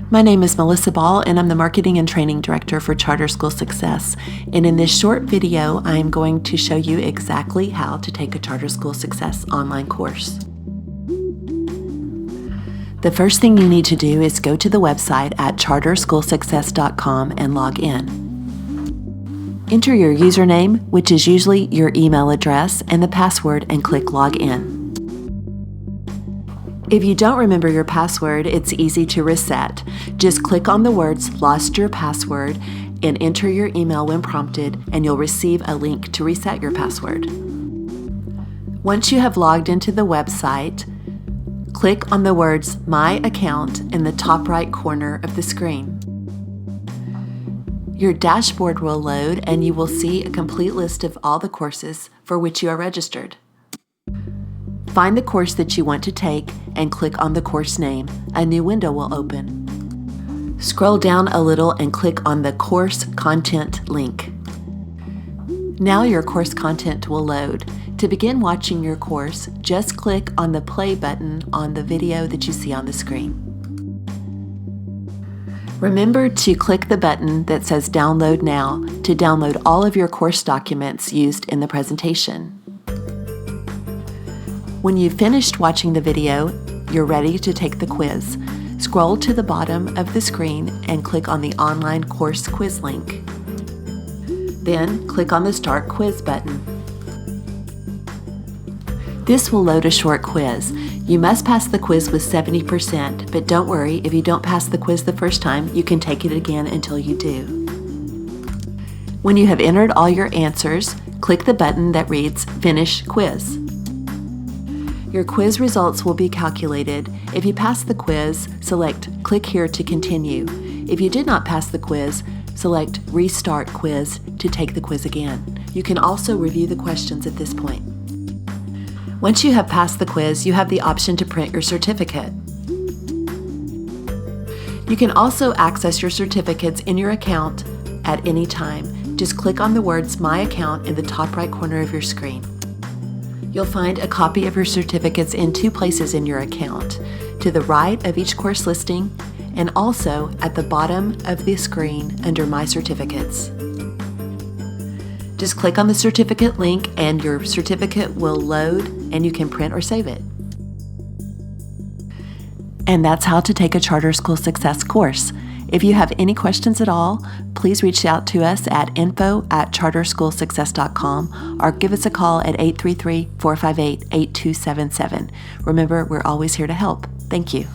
My name is Melissa Ball, and I'm the Marketing and Training Director for Charter School Success. And in this short video, I am going to show you exactly how to take a Charter School Success online course. The first thing you need to do is go to the website at charterschoolsuccess.com and log in. Enter your username, which is usually your email address, and the password, and click Log In. If you don't remember your password, it's easy to reset. Just click on the words "Lost your password" and enter your email when prompted, and you'll receive a link to reset your password. Once you have logged into the website, click on the words "My Account" in the top right corner of the screen. Your dashboard will load, and you will see a complete list of all the courses for which you are registered. Find the course that you want to take and click on the course name. A new window will open. Scroll down a little and click on the course content link. Now your course content will load. To begin watching your course, just click on the play button on the video that you see on the screen. Remember to click the button that says Download Now to download all of your course documents used in the presentation. When you've finished watching the video, you're ready to take the quiz. Scroll to the bottom of the screen and click on the online course quiz link. Then click on the Start Quiz button. This will load a short quiz. You must pass the quiz with 70%, but don't worry, if you don't pass the quiz the first time, you can take it again until you do. When you have entered all your answers, click the button that reads Finish Quiz. Your quiz results will be calculated. If you pass the quiz, select Click here to continue. If you did not pass the quiz, select Restart Quiz to take the quiz again. You can also review the questions at this point. Once you have passed the quiz, you have the option to print your certificate. You can also access your certificates in your account at any time. Just click on the words My Account in the top right corner of your screen. You'll find a copy of your certificates in two places in your account, to the right of each course listing and also at the bottom of the screen under My Certificates. Just click on the certificate link and your certificate will load and you can print or save it. And that's how to take a Charter School Success course. If you have any questions at all, please reach out to us at info@charterschoolsuccess.com or give us a call at 833-458-8277. Remember, we're always here to help. Thank you.